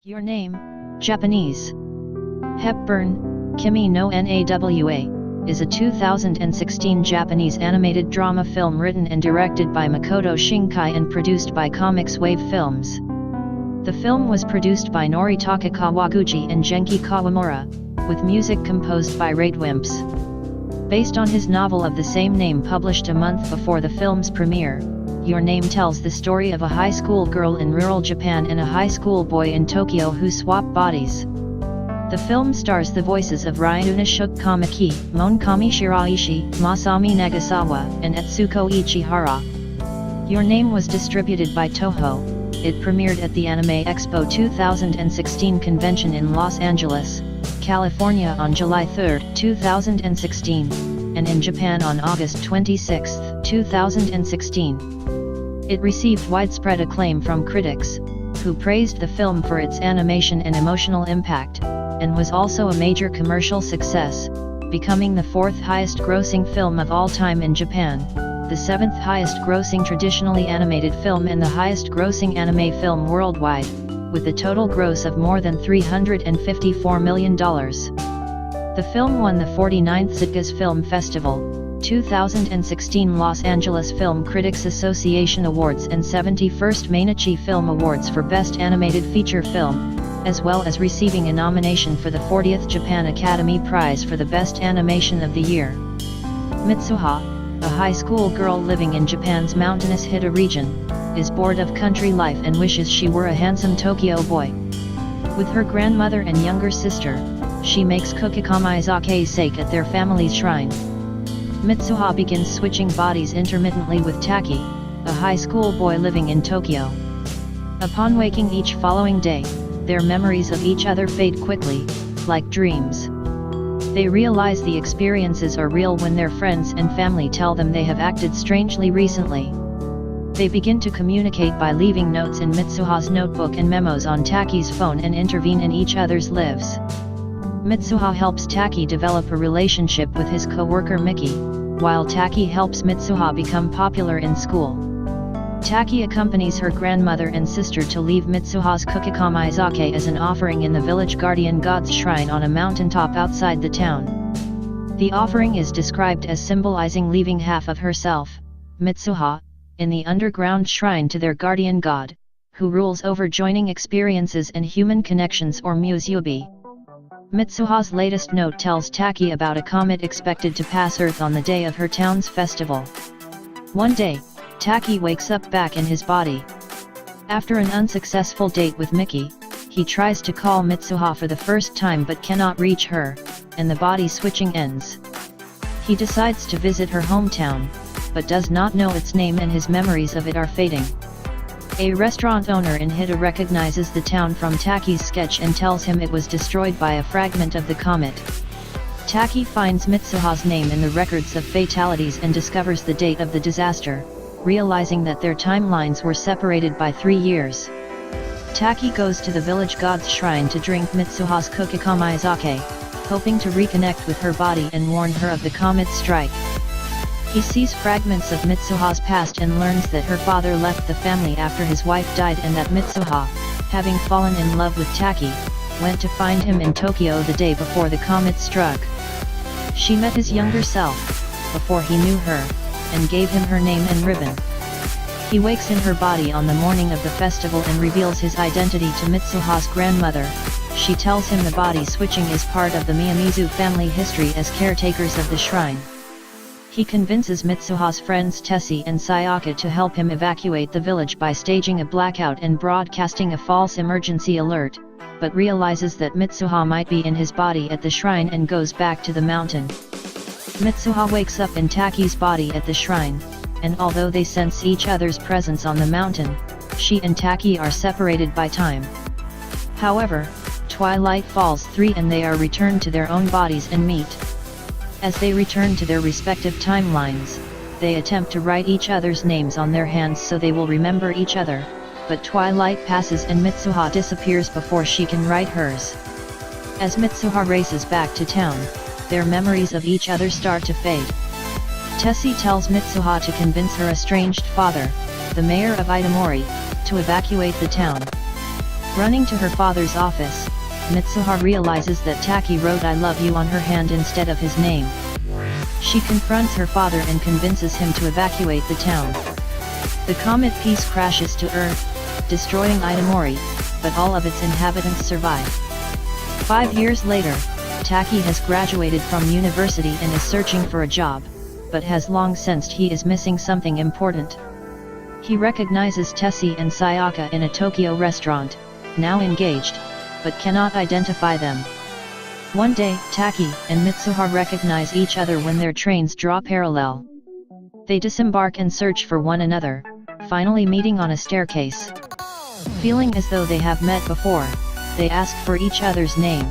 Your Name, Japanese. Hepburn, Kimi no Nawa, is a 2016 Japanese animated drama film written and directed by Makoto Shinkai and produced by CoMix Wave Films. The film was produced by Noritaka Kawaguchi and Genki Kawamura, with music composed by Radwimps. Based on his novel of the same name published a month before the film's premiere, Your Name tells the story of a high school girl in rural Japan and a high school boy in Tokyo who swap bodies. The film stars the voices of Ryunosuke Kamiki, Mone Kamishiraishi, Masami Nagasawa, and Etsuko Ichihara. Your Name was distributed by Toho. It premiered at the Anime Expo 2016 convention in Los Angeles, California on July 3, 2016, and in Japan on August 26, 2016. It received widespread acclaim from critics, who praised the film for its animation and emotional impact, and was also a major commercial success, becoming the fourth highest grossing film of all time in Japan, the seventh highest grossing traditionally animated film and the highest grossing anime film worldwide, with a total gross of more than $354 million. The film won the 49th Sitges Film Festival, 2016 Los Angeles Film Critics Association Awards and 71st Mainichi Film Awards for Best Animated Feature Film, as well as receiving a nomination for the 40th Japan Academy Prize for the Best Animation of the Year. Mitsuha, a high school girl living in Japan's mountainous Hida region, is bored of country life and wishes she were a handsome Tokyo boy. With her grandmother and younger sister, she makes kukikamizake sake at their family's shrine. Mitsuha begins switching bodies intermittently with Taki, a high school boy living in Tokyo. Upon waking each following day, their memories of each other fade quickly, like dreams. They realize the experiences are real when their friends and family tell them they have acted strangely recently. They begin to communicate by leaving notes in Mitsuha's notebook and memos on Taki's phone and intervene in each other's lives. Mitsuha helps Taki develop a relationship with his co-worker Miki, while Taki helps Mitsuha become popular in school. Taki accompanies her grandmother and sister to leave Mitsuha's kukikamizake as an offering in the village guardian god's shrine on a mountaintop outside the town. The offering is described as symbolizing leaving half of herself, Mitsuha, in the underground shrine to their guardian god, who rules over joining experiences and human connections or musubi. Mitsuha's latest note tells Taki about a comet expected to pass Earth on the day of her town's festival. One day, Taki wakes up back in his body. After an unsuccessful date with Miki, he tries to call Mitsuha for the first time but cannot reach her, and the body switching ends. He decides to visit her hometown, but does not know its name and his memories of it are fading. A restaurant owner in Hida recognizes the town from Taki's sketch and tells him it was destroyed by a fragment of the comet. Taki finds Mitsuha's name in the records of fatalities and discovers the date of the disaster, realizing that their timelines were separated by 3 years. Taki goes to the village god's shrine to drink Mitsuha's kukikamizake, hoping to reconnect with her body and warn her of the comet's strike. He sees fragments of Mitsuha's past and learns that her father left the family after his wife died and that Mitsuha, having fallen in love with Taki, went to find him in Tokyo the day before the comet struck. She met his younger self, before he knew her, and gave him her name and ribbon. He wakes in her body on the morning of the festival and reveals his identity to Mitsuha's grandmother. She tells him the body switching is part of the Miyamizu family history as caretakers of the shrine. He convinces Mitsuha's friends Tessie and Sayaka to help him evacuate the village by staging a blackout and broadcasting a false emergency alert, but realizes that Mitsuha might be in his body at the shrine and goes back to the mountain. Mitsuha wakes up in Taki's body at the shrine, and although they sense each other's presence on the mountain, she and Taki are separated by time. However, twilight falls and they are returned to their own bodies and meet. As they return to their respective timelines, they attempt to write each other's names on their hands so they will remember each other, but twilight passes and Mitsuha disappears before she can write hers. As Mitsuha races back to town, their memories of each other start to fade. Tessie tells Mitsuha to convince her estranged father, the mayor of Itamori, to evacuate the town. Running to her father's office, Mitsuha realizes that Taki wrote "I love you" on her hand instead of his name. She confronts her father and convinces him to evacuate the town. The comet piece crashes to Earth, destroying Itamori, but all of its inhabitants survive. 5 years later, Taki has graduated from university and is searching for a job, but has long sensed he is missing something important. He recognizes Tessie and Sayaka in a Tokyo restaurant, now engaged, but cannot identify them. One day, Taki and Mitsuha recognize each other when their trains draw parallel. They disembark and search for one another, finally meeting on a staircase. Feeling as though they have met before, they ask for each other's name.